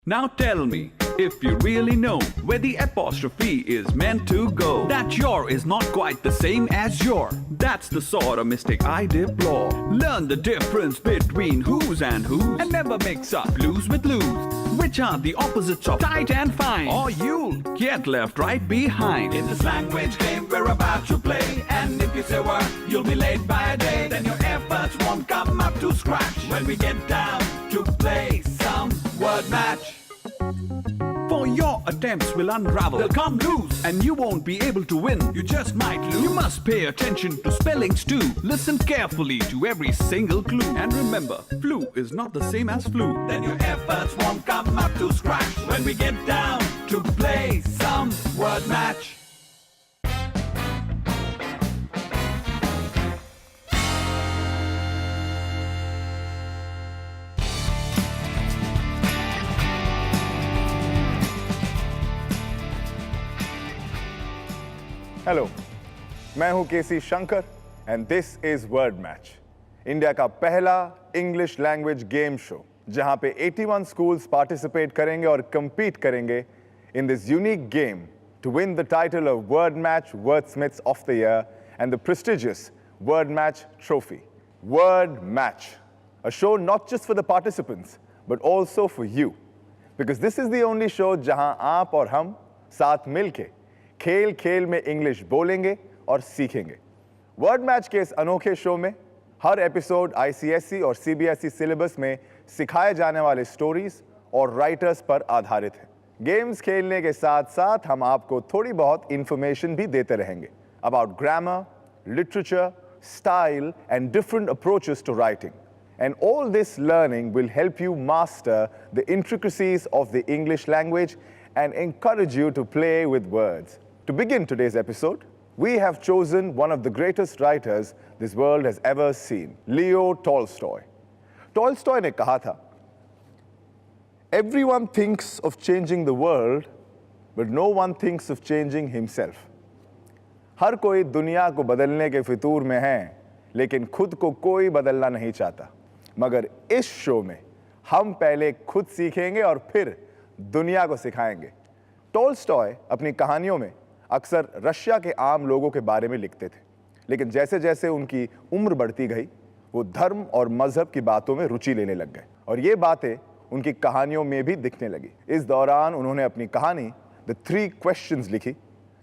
Now tell me, if you really know where the apostrophe is meant to go, that your is not quite the same as your. That's the sort of mistake I deplore. Learn the difference between who's and whose, and never mix up blues with lose, which are the opposites of tight and fine, or you'll get left right behind. In this language game we're about to play, and if you say word, you'll be late by a day, then your efforts won't come up to scratch when we get down to play some word match. For your attempts will unravel, they'll come loose, and you won't be able to win. You just might lose. You must pay attention to spellings too. Listen carefully to every single clue, and remember, flu is not the same as flu. Then your efforts won't come up to scratch when we get down to play some word match. Hello, मैं हूं KC Shankar and this is Word Match, India का पहला English language game show जहां पे 81 schools participate करेंगे और compete करेंगे in this unique game to win the title of Word Match Wordsmiths of the Year and the prestigious Word Match Trophy. Word Match, a show not just for the participants but also for you, because this is the only show जहां आप और हम साथ मिलके खेल खेल में English बोलेंगे और सीखेंगे। वर्ड मैच के इस अनोखे शो में हर एपिसोड आईसीएसई और सीबीएसई सिलेबस में सिखाए जाने वाले स्टोरीज और राइटर्स पर आधारित है। गेम्स खेलने के साथ साथ हम आपको थोड़ी बहुत इंफॉर्मेशन भी देते रहेंगे about grammar, literature, style and different approaches to writing. And all this learning will help you master the intricacies of the English language and encourage you to play with words. To begin today's episode, we have chosen one of the greatest writers this world has ever seen, Leo Tolstoy. Tolstoy ने कहा था, "Everyone thinks of changing the world, but no one thinks of changing himself." हर कोई दुनिया को बदलने के फितूर में है, लेकिन खुद को कोई बदलना नहीं चाहता। मगर इस शो में हम पहले खुद सीखेंगे और फिर दुनिया को सिखाएंगे। टोल्स्टॉय अपनी कहानियों में अक्सर रशिया के आम लोगों के बारे में लिखते थे, लेकिन जैसे जैसे उनकी उम्र बढ़ती गई वो धर्म और मजहब की बातों में रुचि लेने लग गए और ये बातें उनकी कहानियों में भी दिखने लगी। इस दौरान उन्होंने अपनी कहानी द 3 क्वेश्चंस लिखी,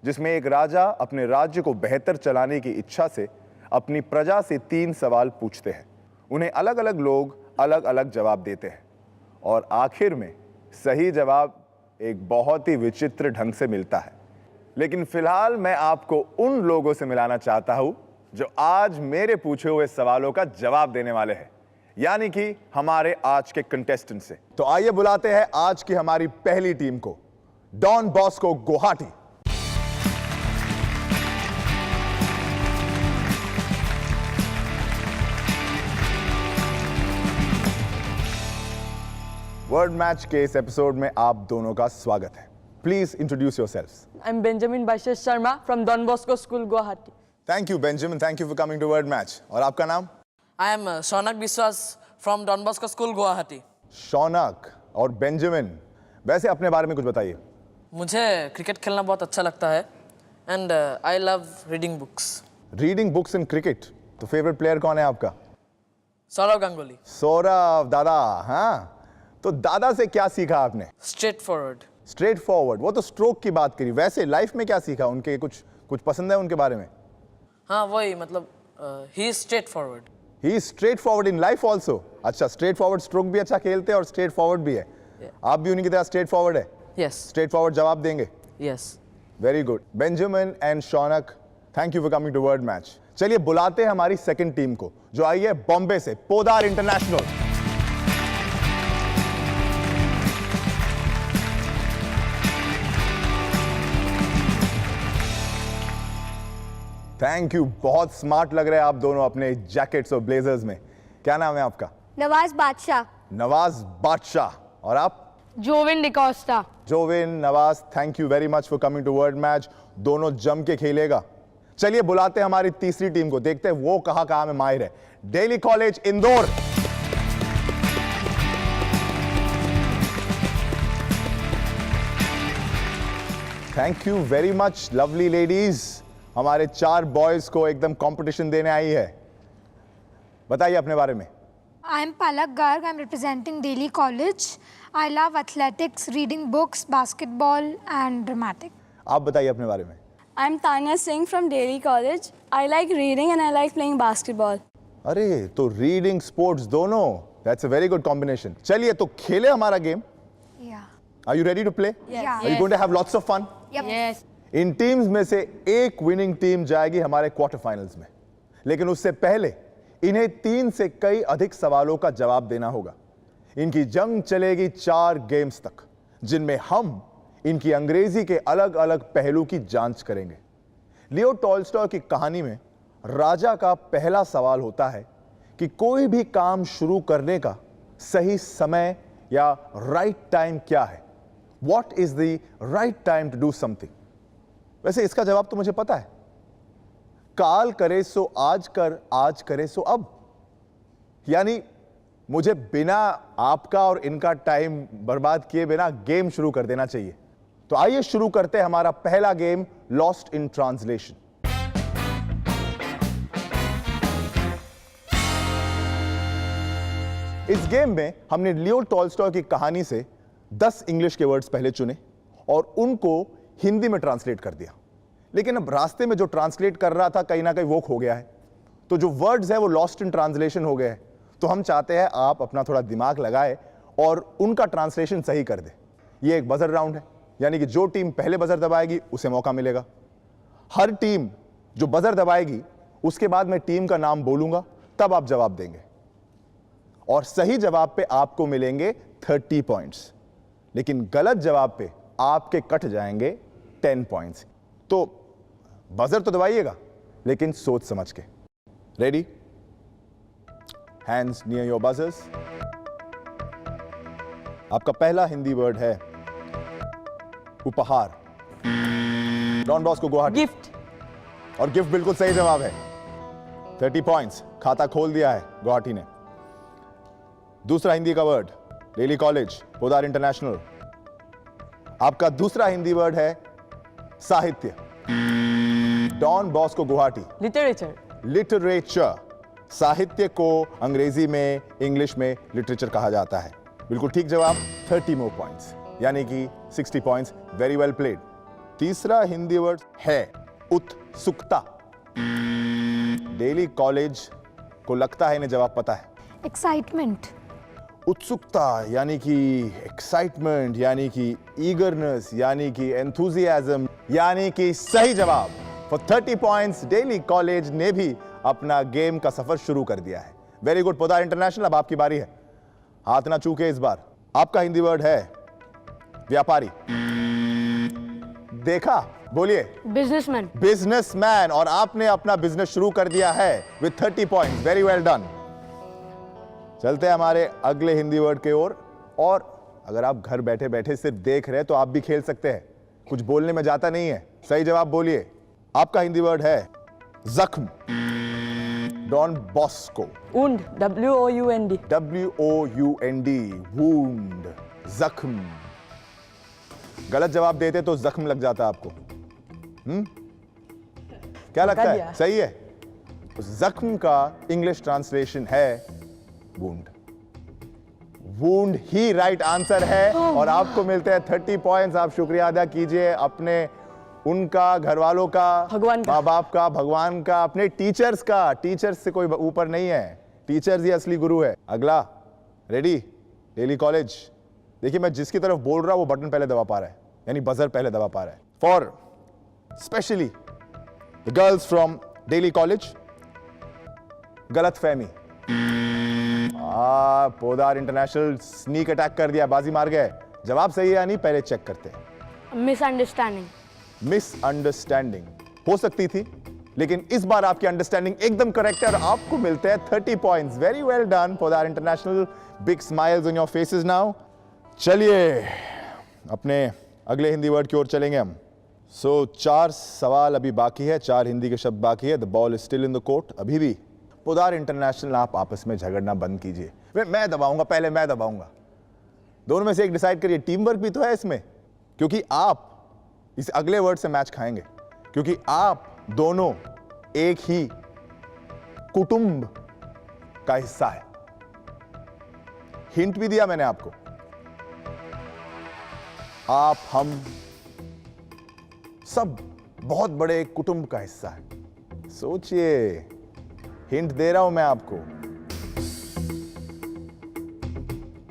जिसमें एक राजा अपने राज्य को बेहतर चलाने की इच्छा से अपनी प्रजा से 3 सवाल पूछते हैं। उन्हें अलग अलग लोग अलग अलग जवाब देते हैं और आखिर में सही जवाब एक बहुत ही विचित्र ढंग से मिलता है। लेकिन फिलहाल मैं आपको उन लोगों से मिलाना चाहता हूं जो आज मेरे पूछे हुए सवालों का जवाब देने वाले हैं, यानी कि हमारे आज के कंटेस्टेंट से। तो आइए बुलाते हैं आज की हमारी पहली टीम को, Don Bosco Guwahati. Word match के इस एपिसोड में आप दोनों का स्वागत है। Please introduce yourselves. I'm Benjamin Baishesh Sharma from Don Bosco School, Guwahati. Thank you Benjamin, thank you for coming to word match. और आपका नाम? I am Shaunak Biswas from Don Bosco School, Guwahati. Shaunak और Benjamin, वैसे अपने बारे में कुछ बताइए। मुझे क्रिकेट खेलना बहुत अच्छा लगता है and I love reading books. Reading books in cricket, तो फेवरेट प्लेयर कौन है आपका? सौरव गांगुली। सौरव दादा, हाँ। तो दादा से क्या सीखा आपने? Straight forward. स्ट्रेट फॉरवर्ड, वो तो स्ट्रोक की बात करी। वैसे लाइफ में क्या सीखा उनके? कुछ पसंद है उनके बारे में? हाँ वही, मतलब he is straight forward. He is straight forward in life also. अच्छा, स्ट्रेट फॉरवर्ड, स्ट्रोक भी अच्छा खेलते हैं और स्ट्रेट फॉरवर्ड भी है। आप भी उन्हीं की तरह स्ट्रेट फॉरवर्ड है? यस। स्ट्रेट फॉरवर्ड जवाब देंगे? Yes. Very good. Benjamin and Shaunak, thank you for coming to word match. चलिए बुलाते हैं हमारी सेकंड टीम को, जो आई है बॉम्बे से, पोदार इंटरनेशनल। थैंक यू, बहुत स्मार्ट लग रहे हैं आप दोनों अपने जैकेट्स और ब्लेजर्स में। क्या नाम है आपका? नवाज बादशाह। नवाज बादशाह। और आप? Jovin D'Costa. Jovin, Nawaz, thank you very much for coming to word Match. दोनों जम के खेलेगा। चलिए बुलाते हैं हमारी तीसरी टीम को, देखते हैं वो कहां में माहिर है। Daily college Indore. Thank you very much lovely ladies. हमारे 4 बॉयज को एकदम कंपटीशन देने आई है। बताइए अपने बारे में। I am Palak Garg. I am representing Delhi College. I love athletics, reading books, basketball and dramatic. आप बताइए अपने बारे में। I'm Tanya Singh from Delhi College. I like reading and I like playing basketball. अरे तो reading sports दोनों, that's a very good combination. चलिए तो खेले हमारा game. Yeah. Are you ready to play? Yeah. Are you going to have lots of fun? Yes. इन teams में से एक विनिंग टीम जाएगी हमारे क्वार्टर फाइनल्स में, लेकिन उससे पहले इन्हें 3 से कई अधिक सवालों का जवाब देना होगा। इनकी जंग चलेगी 4 गेम्स तक, जिनमें हम इनकी अंग्रेजी के अलग अलग पहलू की जांच करेंगे। लियो टॉल्स्टॉय की कहानी में राजा का पहला सवाल होता है कि कोई भी काम शुरू करने का सही समय या राइट टाइम क्या है। What is the right time to do something? वैसे इसका जवाब तो मुझे पता है। काल करे सो आज कर, आज करे सो अब। यानी मुझे बिना आपका और इनका टाइम बर्बाद किए बिना गेम शुरू कर देना चाहिए। तो आइए शुरू करते हैं हमारा पहला गेम, लॉस्ट इन ट्रांसलेशन। इस गेम में हमने लियो टॉल्स्टॉय की कहानी से 10 इंग्लिश के वर्ड्स पहले चुने और उनको हिंदी में ट्रांसलेट कर दिया। लेकिन अब रास्ते में जो ट्रांसलेट कर रहा था कहीं ना कहीं वो खो गया है, तो जो वर्ड्स है वो लॉस्ट इन ट्रांसलेशन हो गए हैं। तो हम चाहते हैं आप अपना थोड़ा दिमाग लगाए और उनका ट्रांसलेशन सही कर दे। ये एक बजर राउंड है, यानी कि जो टीम पहले बजर दबाएगी उसे मौका मिलेगा। हर टीम जो बजर दबाएगी उसके बाद मैं टीम का नाम बोलूंगा, तब आप जवाब देंगे और सही जवाब पे आपको मिलेंगे 30 पॉइंट्स, लेकिन गलत जवाब पे आपके कट जाएंगे 10 पॉइंट्स। तो बजर तो दबाइएगा लेकिन सोच समझ के। Ready? Hands near your buzzers. आपका पहला हिंदी वर्ड है उपहार। Don Bosco Guwahati. Gift. और गिफ्ट बिल्कुल सही जवाब है। 30 पॉइंट्स, खाता खोल दिया है गुवाहाटी ने। दूसरा हिंदी का word Delhi college, Podar international. आपका दूसरा हिंदी वर्ड है साहित्य। Don Bosco Guwahati. Literature. Literature. साहित्य को अंग्रेजी में, इंग्लिश में लिटरेचर कहा जाता है। बिल्कुल ठीक जवाब। 30 मोर पॉइंट्स, यानी कि 60 पॉइंट्स। Very well played. तीसरा हिंदी वर्ड है उत्सुकता। दिल्ली कॉलेज को लगता है इन्हें जवाब पता है। Excitement. उत्सुकता यानी कि एक्साइटमेंट, यानी कि ईगरनेस, यानी कि एंथुजियाज्म, यानी कि सही जवाब। फॉर 30 पॉइंट्स दिल्ली कॉलेज ने भी अपना गेम का सफर शुरू कर दिया है। वेरी गुड पोदार इंटरनेशनल, अब आपकी बारी है। हाथ ना चूके इस बार। आपका हिंदी वर्ड है व्यापारी। देखा, बोलिए। Businessman. बिजनेसमैन। और आपने अपना बिजनेस शुरू कर दिया है with 30 points. Very well done. चलते हैं हमारे अगले हिंदी वर्ड के ओर। और अगर आप घर बैठे बैठे सिर्फ देख रहे हैं तो आप भी खेल सकते हैं, कुछ बोलने में जाता नहीं है। सही जवाब बोलिए। आपका हिंदी वर्ड है जख्म। Don Bosco. Wound. W-O-U-N-D. WOUND, wound, जख्म। गलत जवाब देते तो जख्म लग जाता आपको। क्या लगता है? दिया। सही है। उस जख्म का इंग्लिश ट्रांसलेशन है वूंड। वूंड ही राइट आंसर है और आपको मिलते हैं 30 पॉइंट्स। आप शुक्रिया अदा कीजिए अपने, उनका, घर वालों का, भगवान का, माँ बाप का, भगवान का, अपने टीचर्स का। टीचर्स से कोई ऊपर नहीं है, टीचर्स ही असली गुरु है। अगला, रेडी? दिल्ली कॉलेज। देखिए मैं जिसकी तरफ बोल रहा हूं वो बटन पहले दबा पा रहा है, यानी बजर पहले दबा पा रहा है। For specially the girls from Delhi college, गलत फहमी। पोदार इंटरनेशनल स्नीक अटैक कर दिया, बाजी मार गए। जवाब सही है या नहीं पहले चेक करते हैं। Misunderstanding. मिसअंडरस्टैंडिंग हो सकती थी, लेकिन इस बार आपकी अंडरस्टैंडिंग एकदम करेक्ट है और आपको मिलते हैं 30 points. Very well done Podar international. Big smiles on your faces now. चलिए अपने अगले हिंदी वर्ड की ओर चलेंगे हम। 4 सवाल अभी बाकी है, 4 हिंदी के शब्द बाकी है। The ball is still in the court. अभी भी पोदार इंटरनेशनल, आप आपस में झगड़ना बंद कीजिए। मैं दबाऊंगा, पहले मैं दबाऊंगा। दोनों में से एक डिसाइड करिए। टीम वर्क भी तो है इसमें, क्योंकि आप इस अगले वर्ड से मैच खाएंगे, क्योंकि आप दोनों एक ही कुटुंब का हिस्सा है। हिंट भी दिया मैंने आपको, आप हम सब बहुत बड़े कुटुंब का हिस्सा है। सोचिए, हिंट दे रहा हूं मैं आपको।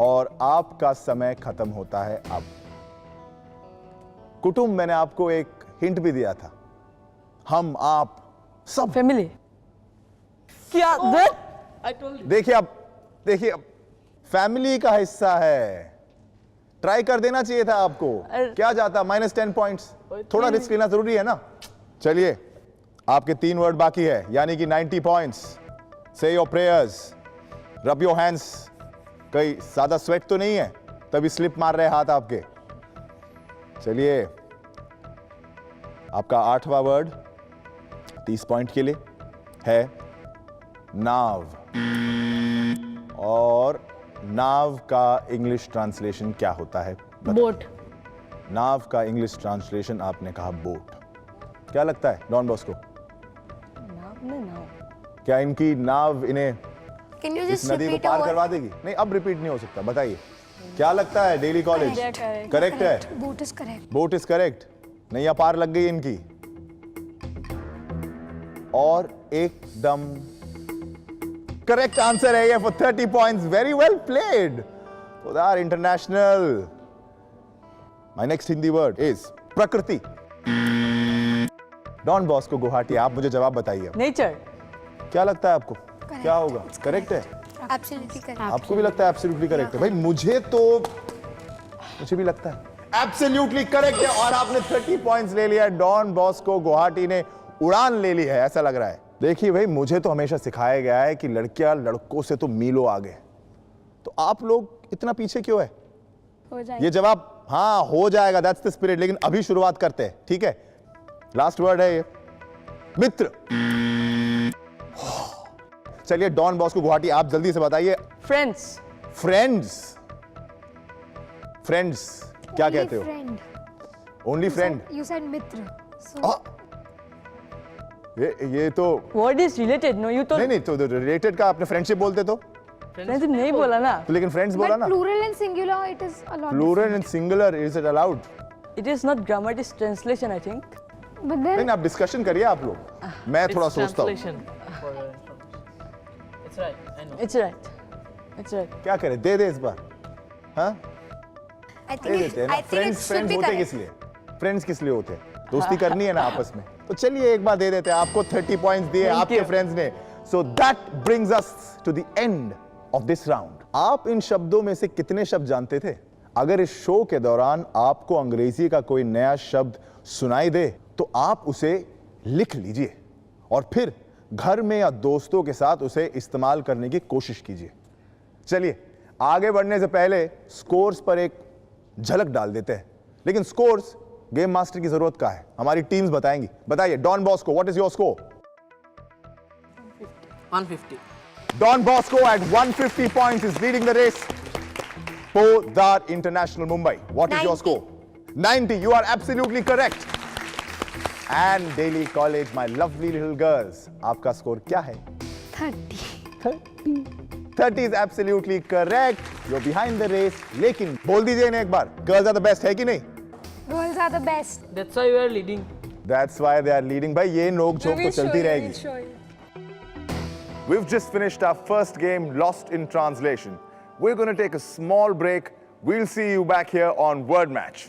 और आपका समय खत्म होता है अब। कुटुंब, मैंने आपको एक हिंट भी दिया था, हम आप सब। Family. क्या? That? I told you. देखिए अब फैमिली का हिस्सा है। ट्राई कर देना चाहिए था आपको। क्या जाता, -10 पॉइंट्स। थोड़ा रिस्क लेना जरूरी है ना। चलिए, आपके 3 वर्ड बाकी है, यानी कि 90 पॉइंट्स। से your prayers, rub your hands. कहीं ज्यादा स्वेट तो नहीं है, तभी स्लिप मार रहे हाथ आपके। चलिए, आपका 8वां वर्ड 30 पॉइंट के लिए है नाव। और नाव का इंग्लिश ट्रांसलेशन क्या होता है? Boat. नाव का इंग्लिश ट्रांसलेशन आपने कहा बोट। क्या लगता है डॉन बॉस्को? No. क्या इनकी नाव इन्हें Can you इस just नदी को repeat पार over? करवा देगी? नहीं, अब रिपीट नहीं हो सकता। बताइए, क्या लगता है डेली कॉलेज? करेक्ट है, Boat is correct. Boat is correct. नैया पार लग गई इनकी। और एकदम करेक्ट आंसर है ये for 30 points. Very well played Udaar international. My next Hindi word is प्रकृति। डॉन बॉस्को गुवाहाटी, आप मुझे जवाब बताइए। Nature. क्या लगता है आपको? क्या होगा? करेक्ट है? Absolutely correct. आपको भी लगता है एब्सोल्युटली करेक्ट है? भाई मुझे भी लगता है एब्सोल्युटली करेक्ट है। और आपने 30 पॉइंट्स ले लिया। डॉन बॉस्को गुवाहाटी ने उड़ान ले ली है, ऐसा लग रहा है। देखिए भाई, मुझे तो हमेशा सिखाया गया है कि लड़कियां लड़कों से तो मीलों आगे, तो आप लोग इतना पीछे क्यों है? हो जाएगा। ये जवाब हाँ हो जाएगा, दैट्स द स्पिरिट। लेकिन अभी शुरुआत करते हैं, ठीक है? लास्ट वर्ड है ये मित्र। चलिए डॉन बॉस्को गुवाहाटी, आप जल्दी से बताइए। Friends. फ्रेंड्स क्या Only कहते हो? friend. Only friend? You said mitra. So ये तो Word is related. No, you told. नहीं तो रिलेटेड का आपने फ्रेंडशिप बोलते तो Friendship नहीं बोला ना. तो लेकिन फ्रेंड्स बोला but ना। plural and singular it is a lot. Plural and singular, is it allowed? It is not grammar. It is translation, I think. different. But नहीं, then आप डिस्कशन करिए आप लोग, मैं थोड़ा It's सोचता हूँ। translation for your information. It's right. I know. It's right. It's right. क्या करें, दे दे इस बार? हाँ, I दे think देते हैं it, ना। I think it friends should be होते correct. किस लिए? फ्रेंड्स किस लिए होते हैं? दोस्ती करनी है ना आपस में। तो चलिए एक बार दे देते हैं। आपको 30 पॉइंट्स दिए Thank आपके you. फ्रेंड्स ने। So that brings us to the end of this round. आप इन शब्दों में से कितने शब्द जानते थे? अगर इस शो के दौरान आपको अंग्रेजी का कोई नया शब्द सुनाई दे तो आप उसे लिख लीजिए और फिर घर में या दोस्तों के साथ उसे इस्तेमाल करने की कोशिश कीजिए। चलिए आगे बढ़ने से पहले स्कोर्स पर एक झलक डाल देते हैं। लेकिन स्कोर्स गेम मास्टर की जरूरत का है, हमारी टीम्स बताएंगी। बताइए Don Bosco, what is your score? 150. Don Bosco at 150 points is leading the race. Podar International Mumbai, what is your 90. score? 90. You are absolutely correct. And Delhi College, my lovely little girls, आपका score क्या है? 30. 30 is absolutely correct. You're behind the race. लेकिन बोल दीजिए इन्हें एक बार, girls are the best, है कि नहीं? Girls are the best. That's why you are leading. That's why they are leading. भाई ये नोक झोंक तो चलती रहेगी। We've just finished our first game, Lost in Translation. We're going to take a small break. We'll see you back here on Word Match.